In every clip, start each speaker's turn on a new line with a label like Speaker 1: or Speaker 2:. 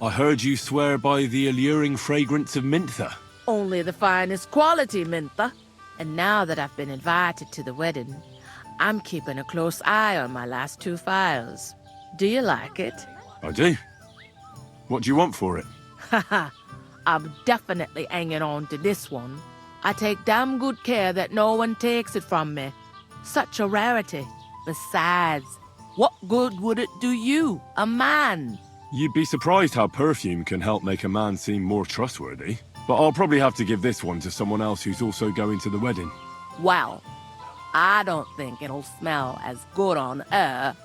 Speaker 1: I heard you swear by the alluring fragrance of Mintha.
Speaker 2: Only the finest quality, Mintha. And now that I've been invited to the wedding, I'm keeping a close eye on my last 2 files. Do you like it?
Speaker 1: I do. What do you want for it?
Speaker 2: Haha, I'm definitely hanging on to this one. I take damn good care that no one takes it from me. Such a rarity. Besides, what good would it do you, a man?
Speaker 1: You'd be surprised how perfume can help make a man seem more trustworthy. But I'll probably have to give this one to someone else who's also going to the wedding.
Speaker 2: Well, I don't think it'll smell as good on her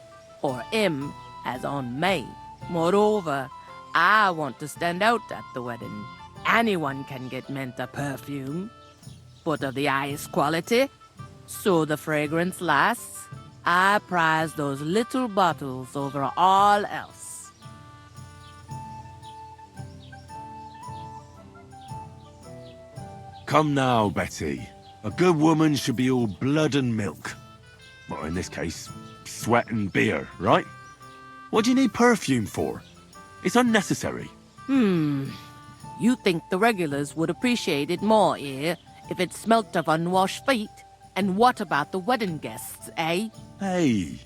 Speaker 2: or him as on me. Moreover, I want to stand out at the wedding. Anyone can get Mintha perfume, but of the highest quality, so the fragrance lasts. I prize those little bottles over all else.
Speaker 1: Come now, Betty. A good woman should be all blood and milk. Well, in this case, sweat and beer, right? What do you need perfume for? It's unnecessary.
Speaker 2: You think the regulars would appreciate it more here if it smelt of unwashed feet? And what about the wedding guests, eh?
Speaker 1: Hey,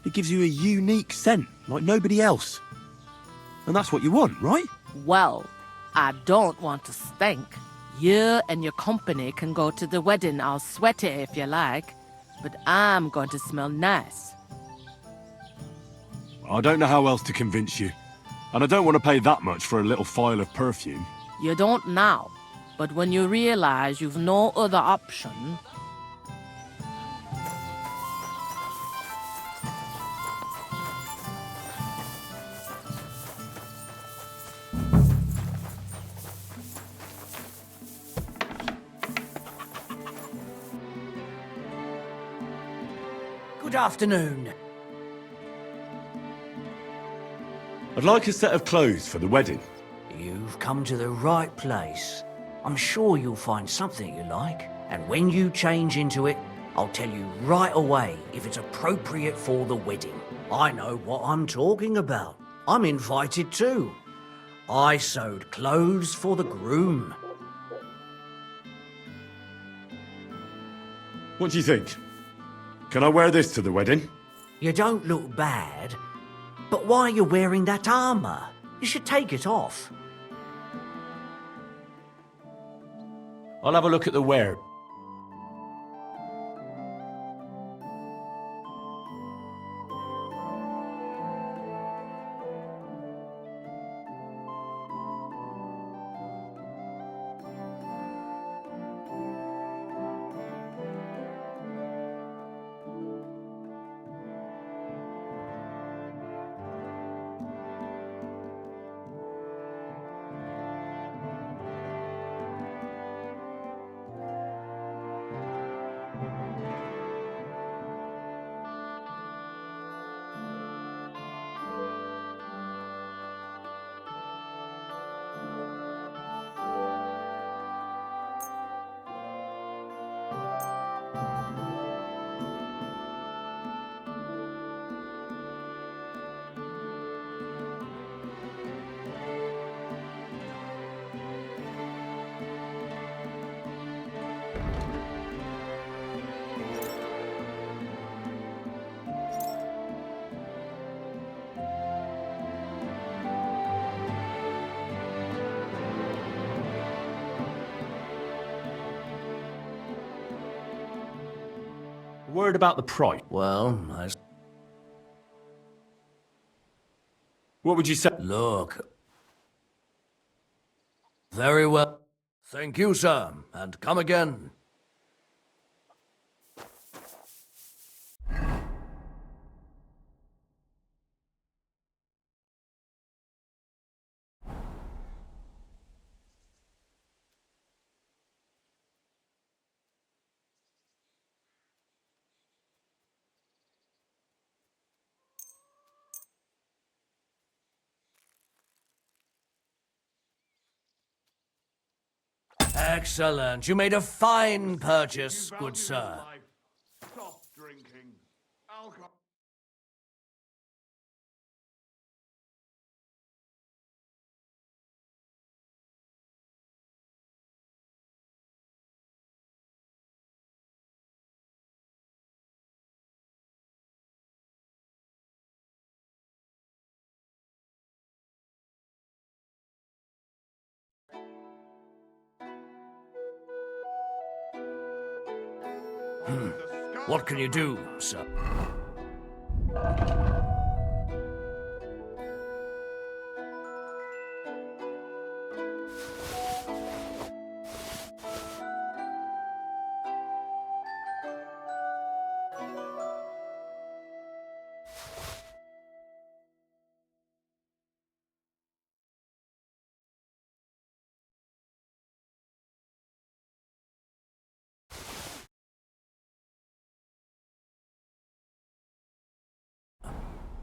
Speaker 1: it gives you a unique scent, like nobody else. And that's what you want, right?
Speaker 2: Well, I don't want to stink. You and your company can go to the wedding all sweaty if you like, but I'm going to smell nice.
Speaker 1: I don't know how else to convince you. And I don't want to pay that much for a little phial of perfume.
Speaker 2: You don't now, but when you realize you've no other option...
Speaker 3: Good afternoon.
Speaker 1: I'd like a set of clothes for the wedding.
Speaker 3: You've come to the right place. I'm sure you'll find something you like. And when you change into it, I'll tell you right away if it's appropriate for the wedding. I know what I'm talking about. I'm invited too. I sewed clothes for the groom.
Speaker 1: What do you think? Can I wear this to the wedding?
Speaker 3: You don't look bad, but why are you wearing that armor? You should take it off.
Speaker 1: I'll have a look at the wear. Word about the price.
Speaker 3: Well,
Speaker 1: What would you say?
Speaker 3: look. Very well. Thank you, sir, and come again. Excellent. You made a fine purchase, good sir.
Speaker 4: Stop drinking alcohol.
Speaker 3: What can you do, sir?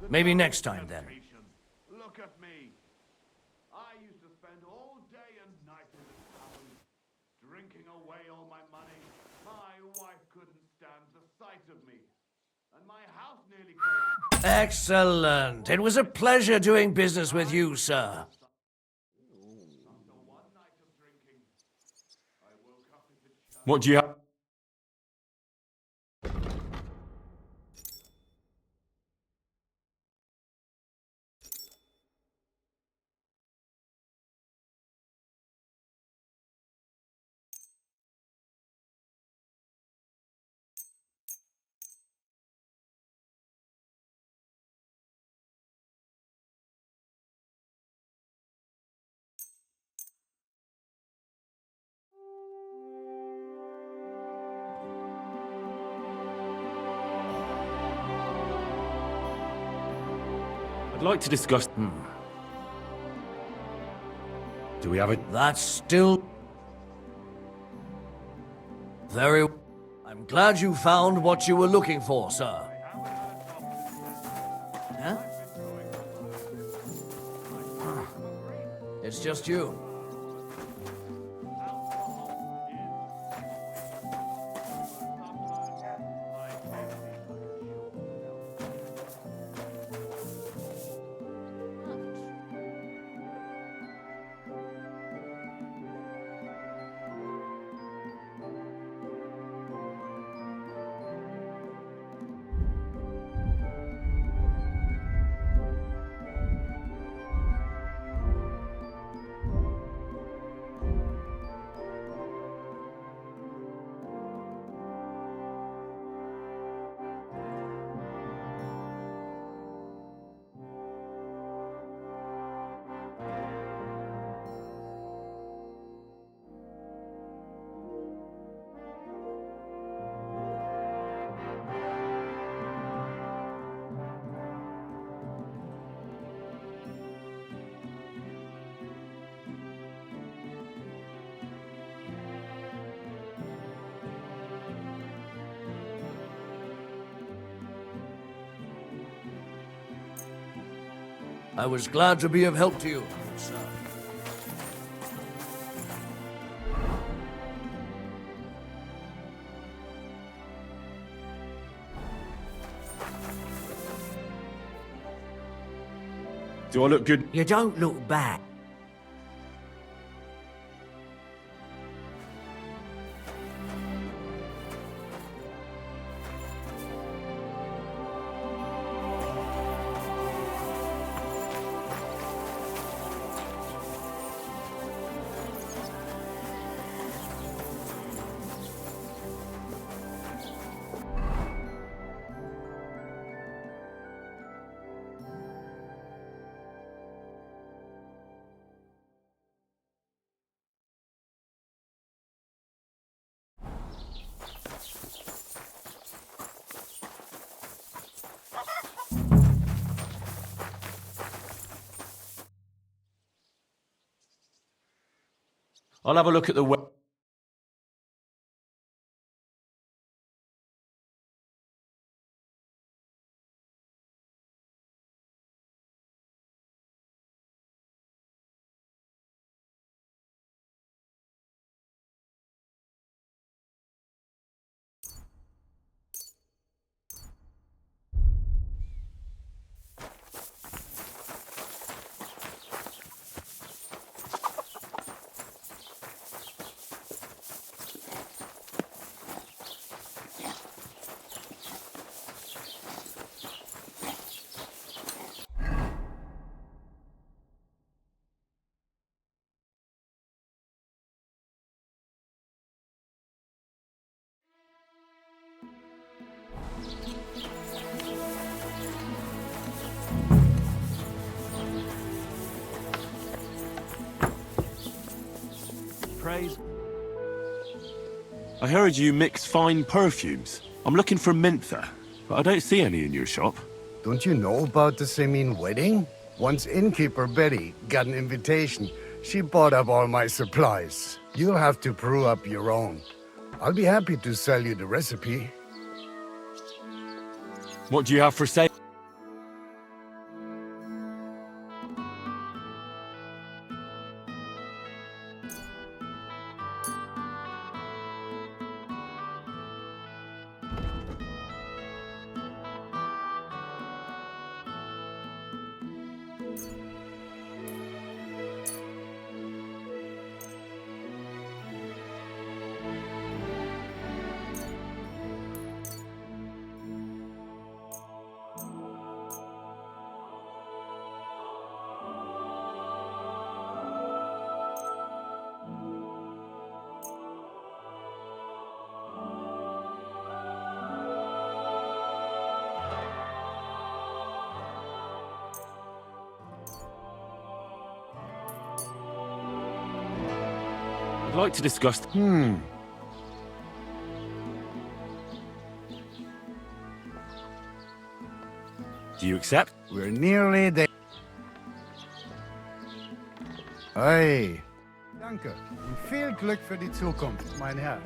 Speaker 3: Maybe next time, then.
Speaker 4: Look at me. I used to spend all day and night in the tavern, drinking away all my money. My wife couldn't stand the sight of me, and my house nearly collapsed.
Speaker 3: Excellent. It was a pleasure doing business with you, sir.
Speaker 4: After one night of drinking, I woke up in the church.
Speaker 1: What do you have? I'd like to discuss... Do we have it?
Speaker 3: That's still... very... I'm glad you found what you were looking for, sir. Huh? It's just you. I was glad to be of help to you, sir.
Speaker 1: Do I look good?
Speaker 3: You don't look bad.
Speaker 1: I'll have a look at the web. I heard you mix fine perfumes. I'm looking for mentha, but I don't see any in your shop.
Speaker 5: Don't you know about the Semin wedding? Once innkeeper Betty got an invitation, she bought up all my supplies. You'll have to brew up your own. I'll be happy to sell you the recipe.
Speaker 1: What do you have for sale? I'd like to discuss...
Speaker 5: Hmm.
Speaker 1: Do you accept?
Speaker 5: We're nearly there. Hey. Danke. Und viel Glück für die Zukunft, mein Herr.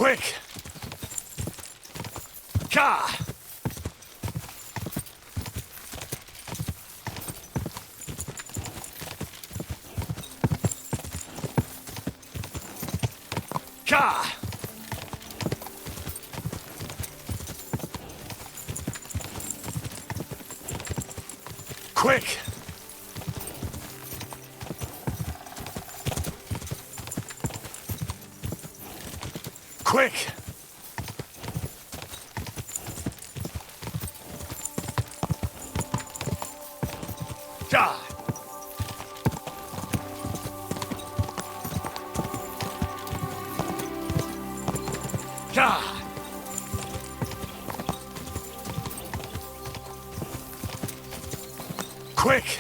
Speaker 1: Quick! Ka! Ka! Quick! Quick! Ja! Ja! Quick!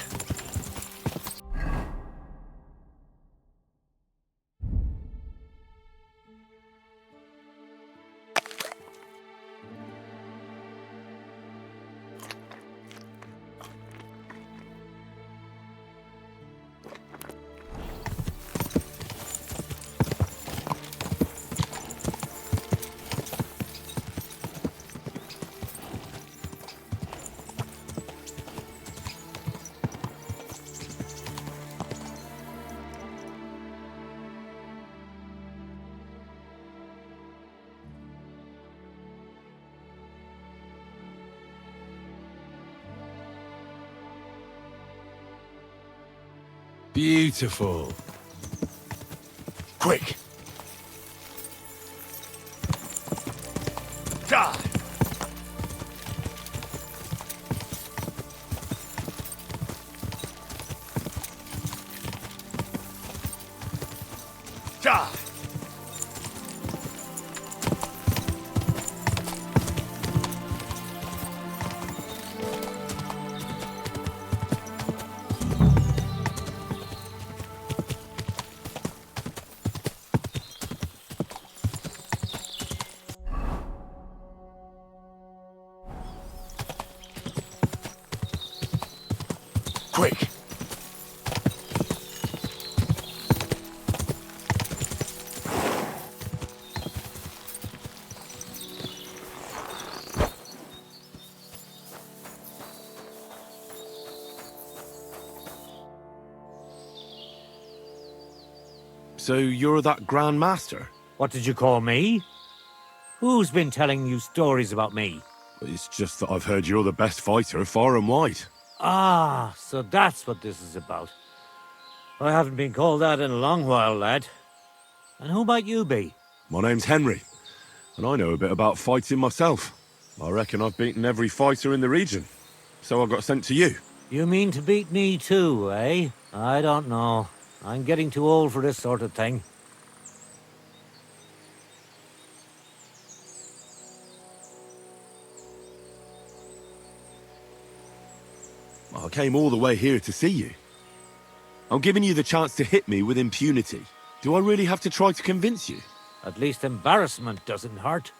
Speaker 1: Beautiful. Quick. Die. Die. Quick! So you're that Grand Master?
Speaker 3: What did you call me? Who's been telling you stories about me?
Speaker 1: It's just that I've heard you're the best fighter far and wide.
Speaker 3: Ah, so that's what this is about. I haven't been called that in a long while, lad. And who might you be?
Speaker 1: My name's Henry, and I know a bit about fighting myself. I reckon I've beaten every fighter in the region, so I got sent to you.
Speaker 3: You mean to beat me too, eh? I don't know. I'm getting too old for this sort of thing.
Speaker 1: I came all the way here to see you. I'm giving you the chance to hit me with impunity. Do I really have to try to convince you?
Speaker 3: At least embarrassment doesn't hurt.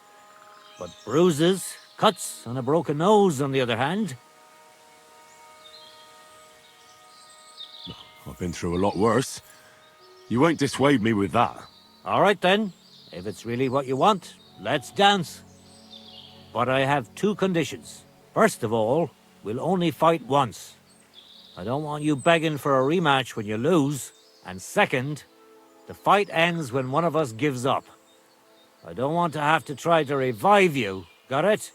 Speaker 3: But bruises, cuts, and a broken nose, on the other hand.
Speaker 1: I've been through a lot worse. You won't dissuade me with that.
Speaker 3: All right then. If it's really what you want, let's dance. But I have two conditions. First of all, we'll only fight once. I don't want you begging for a rematch when you lose. And second, the fight ends when one of us gives up. I don't want to have to try to revive you. Got it?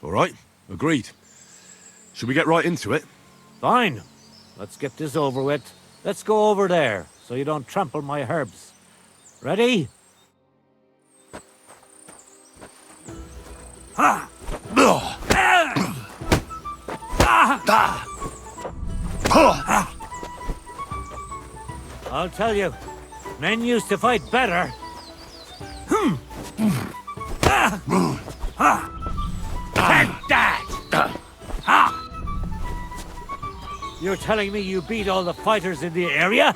Speaker 1: All right, agreed. Should we get right into it?
Speaker 3: Fine. Let's get this over with. Let's go over there, so you don't trample my herbs. Ready? Ha! I'll tell you, men used to fight better. Take that! You're telling me you beat all the fighters in the area?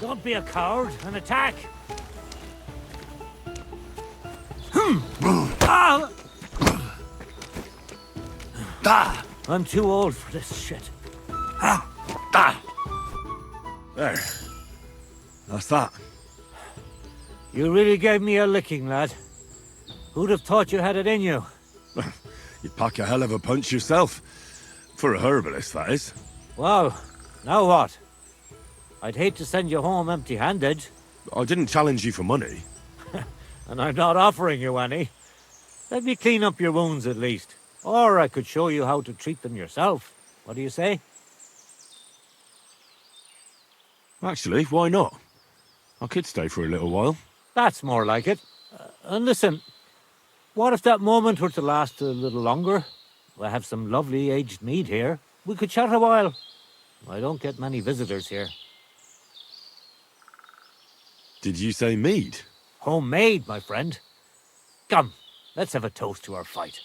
Speaker 3: Don't be a coward and attack. Ah! I'm too old for this shit.
Speaker 1: There. That's that.
Speaker 3: You really gave me a licking, lad. Who'd have thought you had it in you?
Speaker 1: You pack a hell of a punch yourself. For a herbalist, that is.
Speaker 3: Well, now what? I'd hate to send you home empty-handed.
Speaker 1: I didn't challenge you for money.
Speaker 3: And I'm not offering you any. Let me clean up your wounds at least. Or I could show you how to treat them yourself. What do you say?
Speaker 1: Actually, why not? I could stay for a little while.
Speaker 3: That's more like it. And listen, what if that moment were to last a little longer? I have some lovely aged mead here. We could chat a while. I don't get many visitors here.
Speaker 1: Did you say mead?
Speaker 3: Homemade, my friend. Come, let's have a toast to our fight.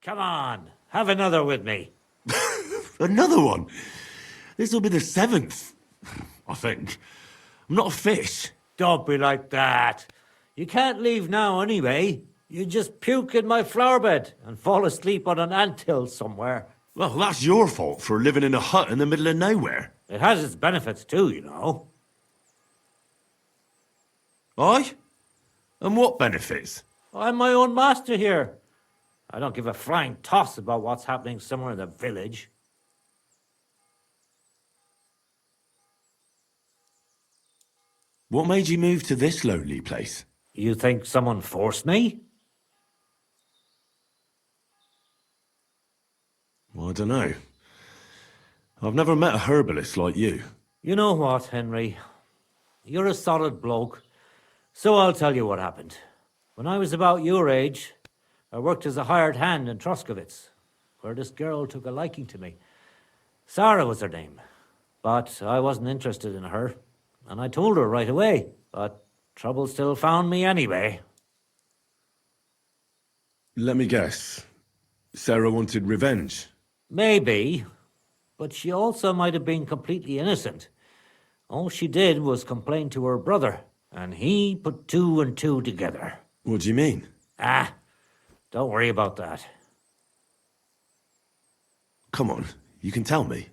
Speaker 3: Come on, have another with me.
Speaker 1: Another one? This'll be the 7th, I think. I'm not a fish.
Speaker 3: Don't be like that. You can't leave now anyway. You just puke in my flower bed and fall asleep on an anthill somewhere.
Speaker 1: Well, that's your fault for living in a hut in the middle of nowhere.
Speaker 3: It has its benefits too, you know.
Speaker 1: Aye? And what benefits?
Speaker 3: I'm my own master here. I don't give a flying toss about what's happening somewhere in the village.
Speaker 1: What made you move to this lonely place?
Speaker 3: You think someone forced me?
Speaker 1: Well, I don't know. I've never met a herbalist like you.
Speaker 3: You know what, Henry? You're a solid bloke, so I'll tell you what happened. When I was about your age, I worked as a hired hand in Troskowitz, where this girl took a liking to me. Sarah was her name, but I wasn't interested in her, and I told her right away, but trouble still found me anyway.
Speaker 1: Let me guess. Sarah wanted revenge.
Speaker 3: Maybe, but she also might have been completely innocent. All she did was complain to her brother, and he put 2 and 2 together.
Speaker 1: What do you mean?
Speaker 3: Don't worry about that.
Speaker 1: Come on, you can tell me.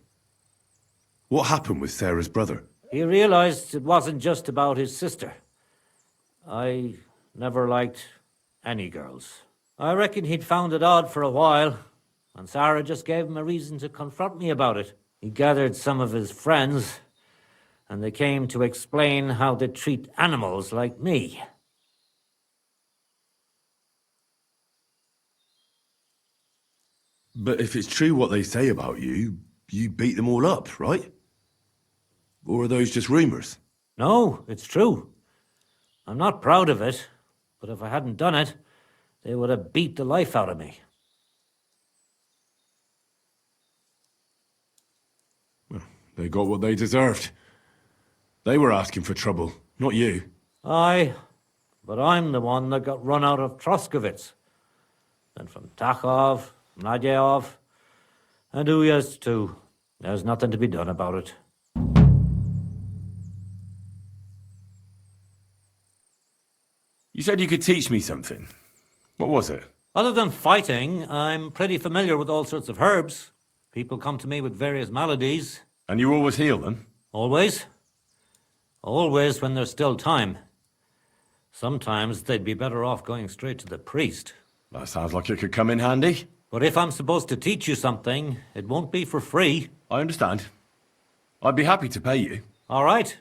Speaker 1: What happened with Sarah's brother?
Speaker 3: He realized it wasn't just about his sister. I never liked any girls. I reckon he'd found it odd for a while, and Sarah just gave him a reason to confront me about it. He gathered some of his friends, and they came to explain how they treat animals like me.
Speaker 1: But if it's true what they say about you, you beat them all up, right? Or are those just rumors?
Speaker 3: No, it's true. I'm not proud of it, but if I hadn't done it, they would have beat the life out of me.
Speaker 1: They got what they deserved. They were asking for trouble, not you.
Speaker 3: Aye, but I'm the one that got run out of Troskowitz. Then from Takhov, Nadyov, and Uyaz too. There's nothing to be done about it.
Speaker 1: You said you could teach me something. What was it?
Speaker 3: Other than fighting, I'm pretty familiar with all sorts of herbs. People come to me with various maladies.
Speaker 1: And you always heal them?
Speaker 3: Always. Always when there's still time. Sometimes they'd be better off going straight to the priest.
Speaker 1: That sounds like it could come in handy.
Speaker 3: But if I'm supposed to teach you something, it won't be for free.
Speaker 1: I understand. I'd be happy to pay you.
Speaker 3: All right.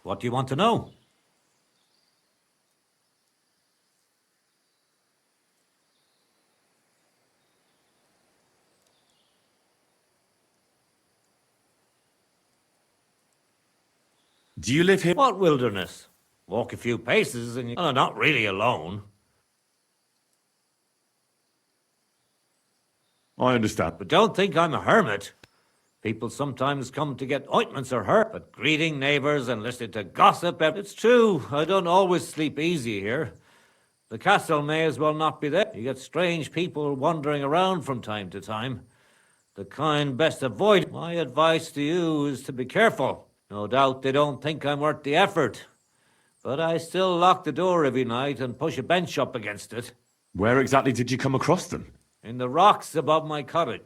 Speaker 3: What do you want to know?
Speaker 1: Do you live here?
Speaker 3: What wilderness? Walk a few paces and you're not really alone.
Speaker 1: I understand.
Speaker 3: But don't think I'm a hermit. People sometimes come to get ointments or hurt, but greeting neighbors and listening to gossip. It's true, I don't always sleep easy here. The castle may as well not be there. You get strange people wandering around from time to time. The kind best avoid. My advice to you is to be careful. No doubt they don't think I'm worth the effort. But I still lock the door every night and push a bench up against it.
Speaker 1: Where exactly did you come across them?
Speaker 3: In the rocks above my cottage.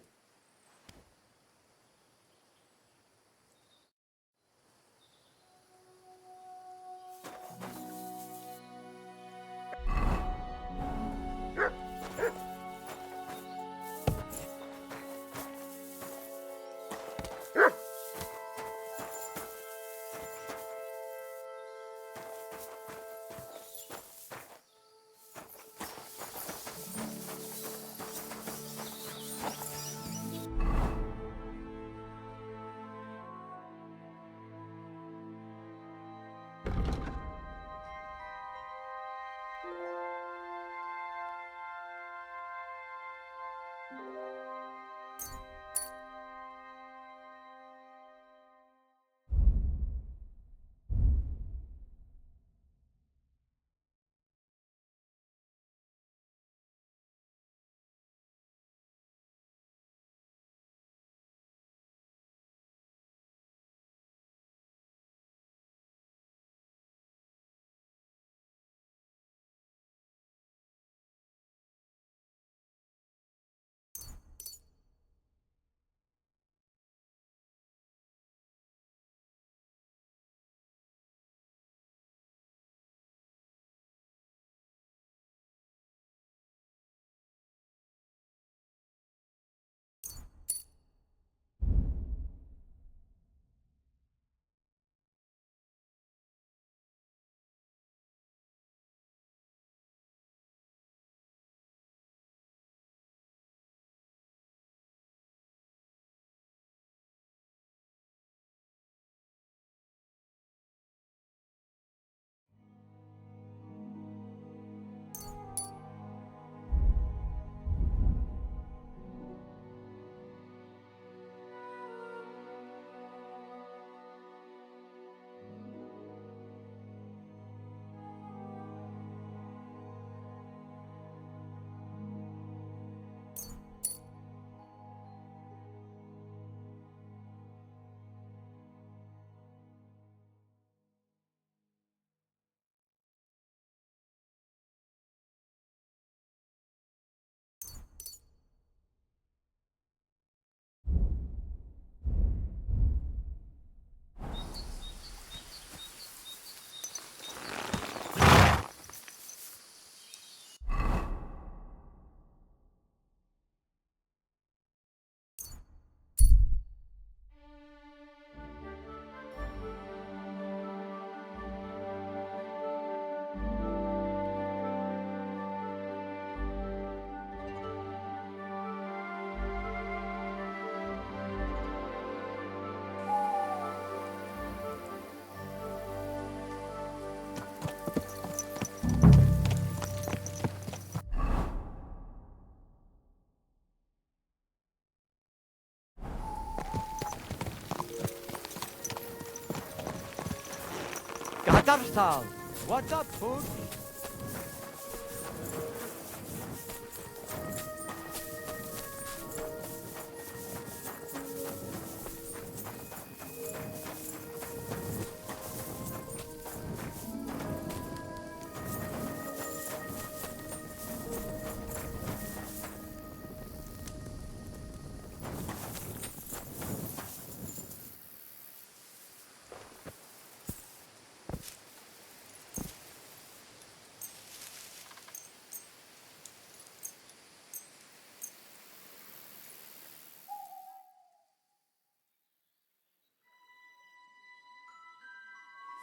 Speaker 6: Katarsal, what's up, food?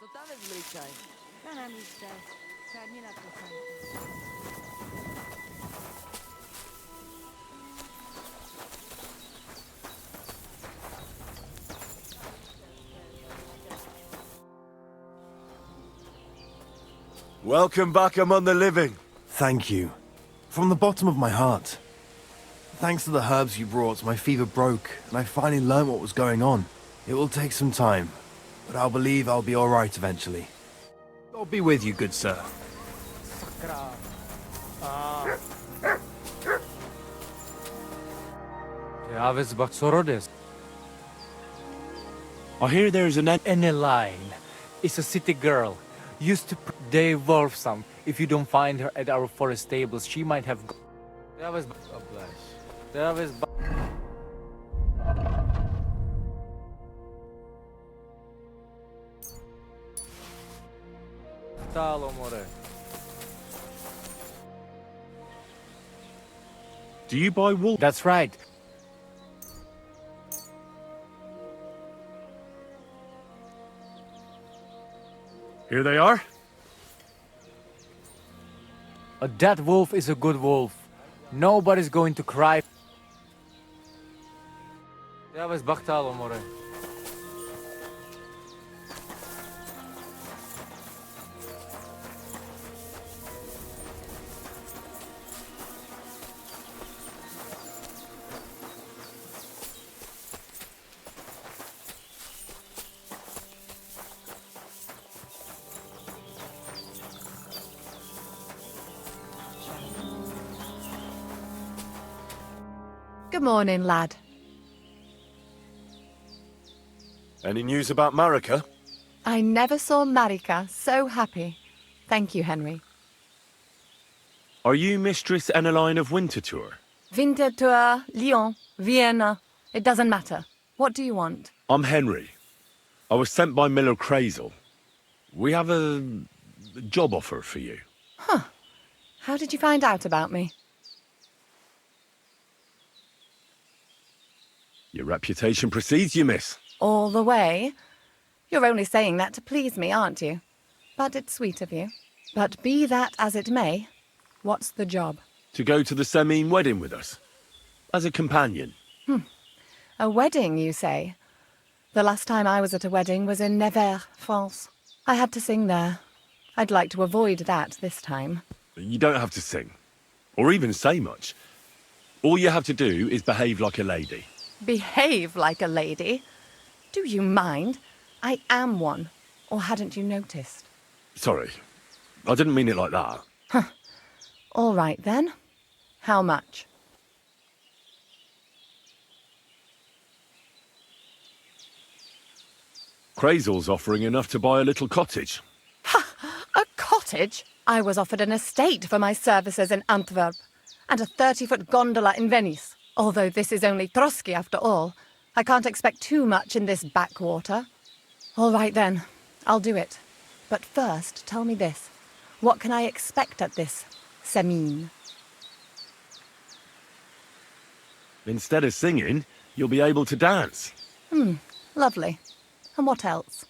Speaker 2: Co tam jest zbliżaj?
Speaker 7: Kanam işte. Termina sanki.
Speaker 1: Welcome back among the living.
Speaker 8: Thank you. From the bottom of my heart. Thanks to the herbs you brought, my fever broke, and I finally learned what was going on. It will take some time, but I'll believe I'll be alright eventually. God be with you, good sir.
Speaker 6: Sakra. Ja ves Baxorodes.
Speaker 1: I hear there's an
Speaker 6: Eneline is a city girl. used to Dave Wolf some. If you don't find her at our forest stables, she might have gone. There was There was Talo more.
Speaker 1: Do you buy wool?
Speaker 6: That's right.
Speaker 1: Here they are.
Speaker 6: A dead wolf is a good wolf. Nobody's going to cry. There was Bachtalo more.
Speaker 9: Good morning, lad.
Speaker 1: Any news about Marika?
Speaker 9: I never saw Marika so happy. Thank you, Henry.
Speaker 1: Are you Mistress Eneline of Winterthur?
Speaker 9: Winterthur, Lyon, Vienna. It doesn't matter. What do you want?
Speaker 1: I'm Henry. I was sent by Miller Crazel. We have a job offer for you.
Speaker 9: How did you find out about me?
Speaker 1: Your reputation precedes you, miss.
Speaker 9: All the way? You're only saying that to please me, aren't you? But it's sweet of you. But be that as it may, what's the job?
Speaker 1: To go to the Semine wedding with us. As a companion.
Speaker 9: A wedding, you say? The last time I was at a wedding was in Nevers, France. I had to sing there. I'd like to avoid that this time.
Speaker 1: You don't have to sing. Or even say much. All you have to do is behave like a lady.
Speaker 9: Behave like a lady? Do you mind? I am one. Or hadn't you noticed?
Speaker 1: Sorry. I didn't mean it like that.
Speaker 9: All right, then. How much?
Speaker 1: Crazel's offering enough to buy a little cottage.
Speaker 9: A cottage? I was offered an estate for my services in Antwerp, and a 30-foot gondola in Venice. Although this is only Trotsky after all, I can't expect too much in this backwater. All right then, I'll do it. But first, tell me this. What can I expect at this Semine?
Speaker 1: Instead of singing, you'll be able to dance.
Speaker 9: Lovely. And what else?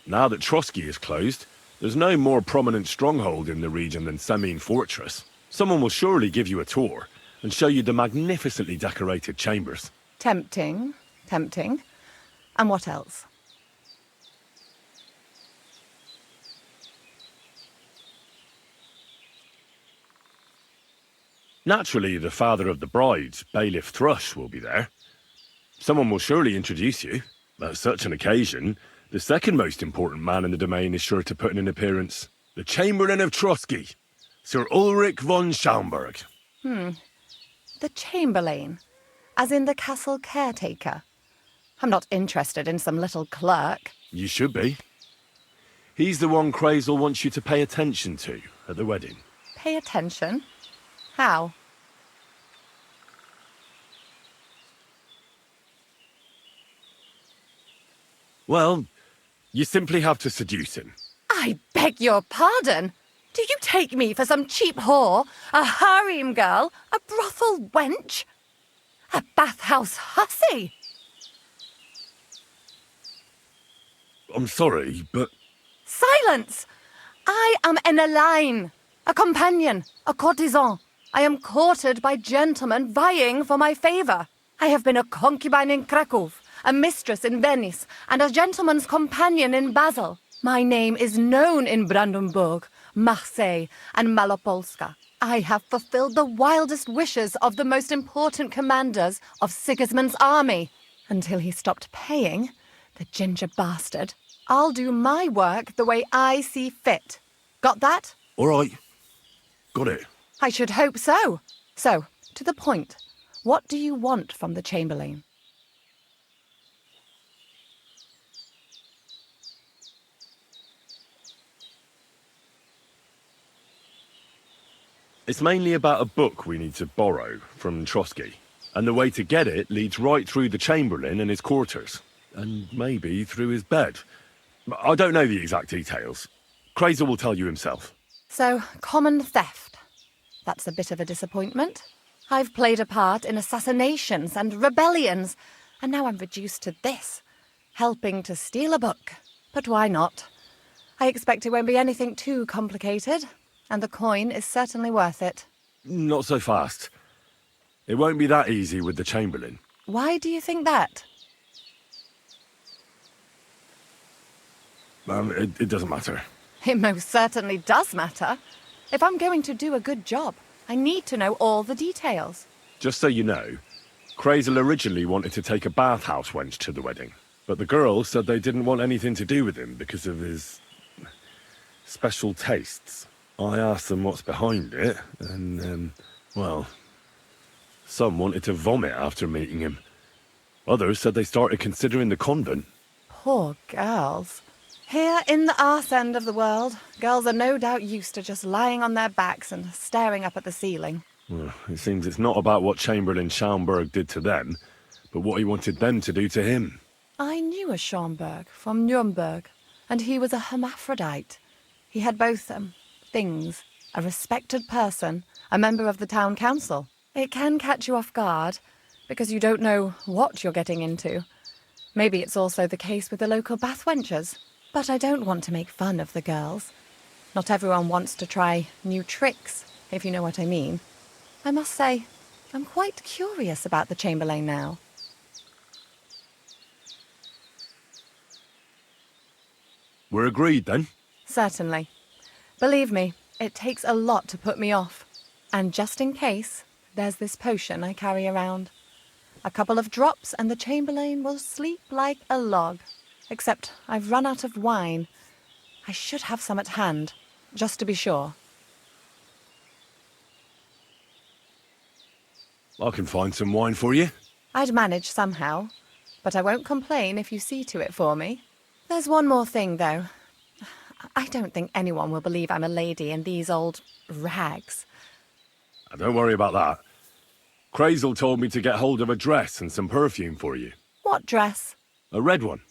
Speaker 1: Now that Trotsky is closed, there's no more prominent stronghold in the region than Semine Fortress. Someone will surely give you a tour and show you the magnificently decorated chambers.
Speaker 9: Tempting, tempting. And what else?
Speaker 1: Naturally, the father of the bride, Bailiff Thrush, will be there. Someone will surely introduce you. At such an occasion, the second most important man in the domain is sure to put in an appearance. The Chamberlain of Trotsky, Sir Ulrich von Schaumburg.
Speaker 9: The Chamberlain? As in the castle caretaker? I'm not interested in some little clerk.
Speaker 1: You should be. He's the one Crazel wants you to pay attention to at the wedding.
Speaker 9: Pay attention? How?
Speaker 1: Well, you simply have to seduce him.
Speaker 9: I beg your pardon? Do you take me for some cheap whore? A harem girl? A brothel wench? A bathhouse hussy?
Speaker 1: I'm sorry, but
Speaker 9: Silence! I am Eneline, a companion, a courtesan. I am courted by gentlemen vying for my favor. I have been a concubine in Krakow, a mistress in Venice, and a gentleman's companion in Basel. My name is known in Brandenburg, Marseille, and Malopolska. I have fulfilled the wildest wishes of the most important commanders of Sigismund's army. Until he stopped paying, the ginger bastard. I'll do my work the way I see fit. Got that?
Speaker 1: all right. Got it.
Speaker 9: I should hope so. So, to the point. What do you want from the Chamberlain?
Speaker 1: It's mainly about a book we need to borrow from Trotsky. And the way to get it leads right through the Chamberlain and his quarters. And maybe through his bed. I don't know the exact details. Crazer will tell you himself.
Speaker 9: So, common theft. That's a bit of a disappointment. I've played a part in assassinations and rebellions, and now I'm reduced to this, helping to steal a book. But why not? I expect it won't be anything too complicated, and the coin is certainly worth it.
Speaker 1: Not so fast. It won't be that easy with the Chamberlain.
Speaker 9: Why do you think that?
Speaker 1: It doesn't matter.
Speaker 9: It most certainly does matter. If I'm going to do a good job, I need to know all the details.
Speaker 1: Just so you know, Crazel originally wanted to take a bathhouse wench to the wedding. But the girls said they didn't want anything to do with him because of his special tastes. I asked them what's behind it, and, well, some wanted to vomit after meeting him. Others said they started considering the convent.
Speaker 9: Poor girls. Here in the arse end of the world, girls are no doubt used to just lying on their backs and staring up at the ceiling.
Speaker 1: Well, it seems it's not about what Chamberlain Schaumburg did to them, but what he wanted them to do to him.
Speaker 9: I knew a Schaumburg from Nuremberg, and he was a hermaphrodite. He had both, things. A respected person, a member of the town council. It can catch you off guard, because you don't know what you're getting into. Maybe it's also the case with the local bathwenchers. But I don't want to make fun of the girls. Not everyone wants to try new tricks, if you know what I mean. I must say, I'm quite curious about the Chamberlain now.
Speaker 1: We're agreed, then?
Speaker 9: Certainly. Believe me, it takes a lot to put me off. And just in case, there's this potion I carry around. A couple of drops and the Chamberlain will sleep like a log. Except I've run out of wine. I should have some at hand, just to be sure.
Speaker 1: I can find some wine for you.
Speaker 9: I'd manage somehow, but I won't complain if you see to it for me. There's one more thing, though. I don't think anyone will believe I'm a lady in these old rags.
Speaker 1: Don't worry about that. Crazel told me to get hold of a dress and some perfume for you.
Speaker 9: What dress?
Speaker 1: A red one.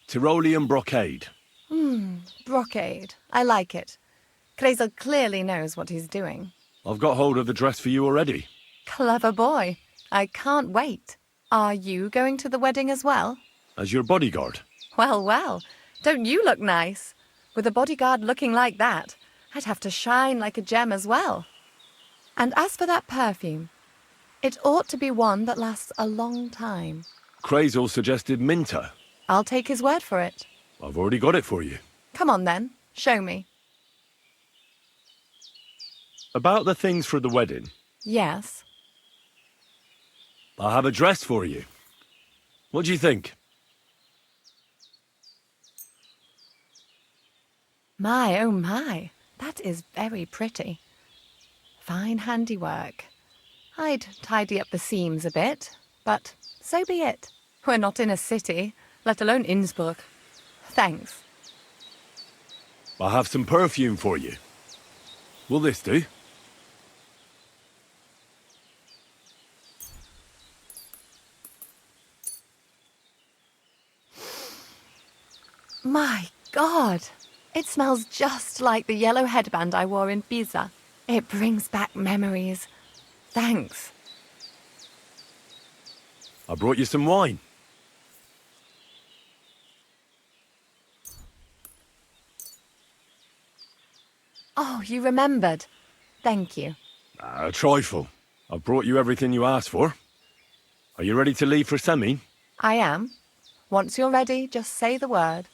Speaker 1: Tyrolean brocade.
Speaker 9: Brocade. I like it. Crazel clearly knows what he's doing.
Speaker 1: I've got hold of the dress for you already.
Speaker 9: Clever boy. I can't wait. Are you going to the wedding as well?
Speaker 1: As your bodyguard.
Speaker 9: Well, well. Don't you look nice? With a bodyguard looking like that, I'd have to shine like a gem as well. And as for that perfume, it ought to be one that lasts a long time.
Speaker 1: Crazel suggested Minter.
Speaker 9: I'll take his word for it.
Speaker 1: I've already got it for you.
Speaker 9: Come on then, show me.
Speaker 1: About the things for the wedding.
Speaker 9: Yes.
Speaker 1: I have a dress for you. What do you think?
Speaker 9: My, oh my, that is very pretty. Fine handiwork. I'd tidy up the seams a bit, but so be it. We're not in a city, let alone Innsbruck. Thanks.
Speaker 1: I have some perfume for you. Will this do?
Speaker 9: My God! It smells just like the yellow headband I wore in Pisa. It brings back memories. Thanks.
Speaker 1: I brought you some wine.
Speaker 9: Oh, you remembered. Thank you.
Speaker 1: A trifle. I've brought you everything you asked for. Are you ready to leave for Semi?
Speaker 9: I am. Once you're ready, just say the word.